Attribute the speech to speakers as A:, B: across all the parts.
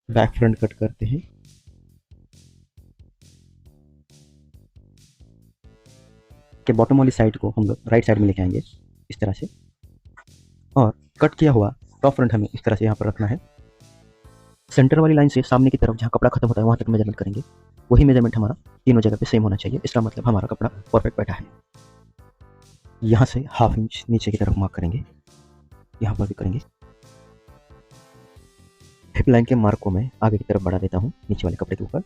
A: Back front cut करते हैं। कि बॉटम वाली साइड को हम लोग राइट साइड में लेके आएंगे इस तरह से, और कट किया हुआ टॉप फ्रंट हमें इस तरह से यहाँ पर रखना है। सेंटर वाली लाइन से सामने की तरफ जहाँ कपड़ा खत्म होता है वहाँ तक मेजरमेंट करेंगे। वही मेजरमेंट हमारा तीनों जगह पे सेम होना चाहिए। इसका मतलब हमारा कपड़ा परफेक्ट बैठा है। यहाँ से हाफ इंच नीचे की तरफ मार्क करेंगे, यहाँ पर भी करेंगे। हिप लाइन के मार्क को मैं आगे की तरफ बढ़ा देता हूँ नीचे वाले कपड़े के ऊपर।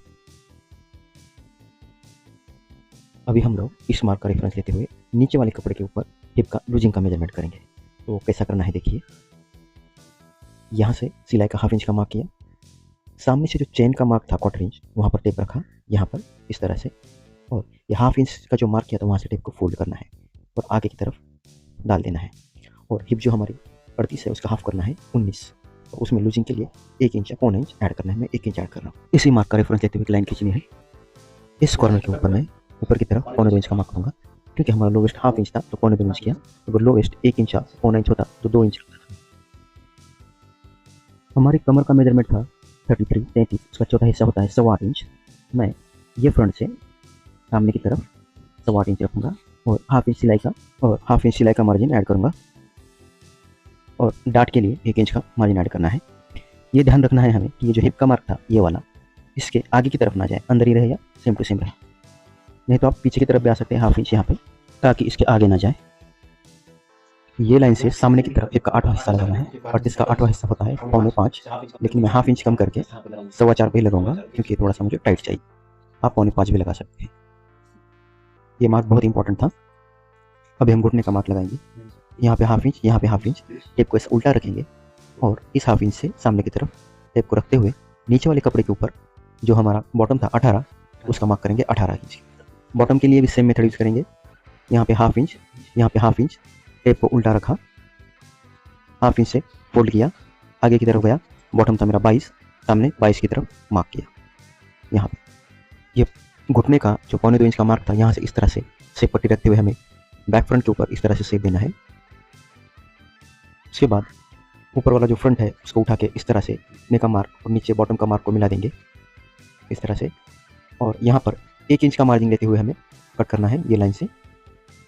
A: अभी हम लोग इस मार्क का रेफरेंस लेते हुए नीचे वाले कपड़े के ऊपर हिप का लूजिंग का मेजरमेंट करेंगे। तो कैसा करना है देखिए। यहाँ से सिलाई का हाफ इंच का मार्क किया, सामने से जो चेन का मार्क था क्वार्टर इंच वहाँ पर टेप रखा यहाँ पर इस तरह से, और ये हाफ इंच का जो मार्क किया था वहाँ से टेप को फोल्ड करना है और आगे की तरफ डाल देना है। और हिप जो हमारी 38 है उसका हाफ करना है 19, तो उसमें लूजिंग के लिए 1 इंच या पौना इंच ऐड करना है। मैं 1 इंच ऐड कर रहा हूँ। इसी मार्क का रेफरेंस लेते हुए एक लाइन खींचनी है। इस कॉर्नर के ऊपर मैं ऊपर की तरफ पौने 2 इंच का मार्क करूँगा, क्योंकि हमारा लोवेस्ट हाफ इंच था तो पौने 2 इंच किया। अगर लोवेस्ट 1 इंच पौना इंच होता तो 2 इंच। हमारी कमर का मेजरमेंट था 33 उसका चौथा हिस्सा होता है 8.25 इंच। मैं ये फ्रंट से सामने की तरफ 8.25 इंच रखूँगा और हाफ इंच सिलाई का मार्जिन ऐड करूँगा, और डाट के लिए 1 इंच का मार्जिन ऐड करना है। ये ध्यान रखना है हमें कि ये जो हिप का मार्क था ये वाला इसके आगे की तरफ ना जाए, अंदर ही रहे या सेम टू सेम रहे। नहीं तो आप पीछे की तरफ भी आ सकते हैं हाफ इंच यहाँ पे, ताकि इसके आगे ना जाए। ये लाइन से सामने की तरफ हिप का 8वां हिस्सा लगाना है, और जिसका 8वां हिस्सा होता है 4.25, लेकिन मैं हाफ इंच कम करके 4.25 पे ही लगाऊंगा क्योंकि थोड़ा सा मुझे टाइट चाहिए। आप 4.25 भी लगा सकते हैं। ये मार्क बहुत इंपॉर्टेंट था। अभी हम घुटने का मार्क लगाएंगे। यहाँ पे हाफ इंच, यहाँ पे हाफ इंच, टेप को ऐसे उल्टा रखेंगे और इस हाफ इंच से सामने की तरफ टेप को रखते हुए नीचे वाले कपड़े के ऊपर जो हमारा बॉटम था 18 उसका मार्क करेंगे 18 इंच। बॉटम के लिए भी सेम मेथड यूज करेंगे। यहाँ पे हाफ इंच, यहाँ पे हाफ इंच, टेप को उल्टा रखा, हाफ इंच से फोल्ड किया, आगे की तरफ गया, बॉटम था मेरा 22, सामने 22 की तरफ मार्क किया। यहाँ पे ये घुटने का जो पौने 2 इंच का मार्क था यहाँ से इस तरह से शेप पट्टी रखते हुए हमें बैक फ्रंट के ऊपर इस तरह से शेप देना है। उसके बाद ऊपर वाला जो फ्रंट है उसको उठा के इस तरह से घुटने का मार्क और नीचे बॉटम का मार्क को मिला देंगे इस तरह से, और यहाँ पर 1 इंच का मार्जिन लेते हुए हमें कट करना है ये लाइन से।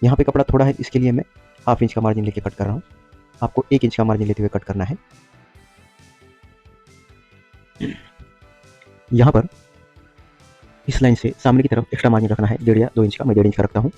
A: यहाँ पे कपड़ा थोड़ा है इसके लिए मैं हाफ इंच का मार्जिन लेके कट कर रहा हूँ। आपको 1 इंच का मार्जिन लेते हुए कट करना है। यहाँ पर इस लाइन से सामने की तरफ एक्स्ट्रा मार्जिन रखना है 1.5 या 2 इंच का। मैं 1.5 इंच का रखता हूँ।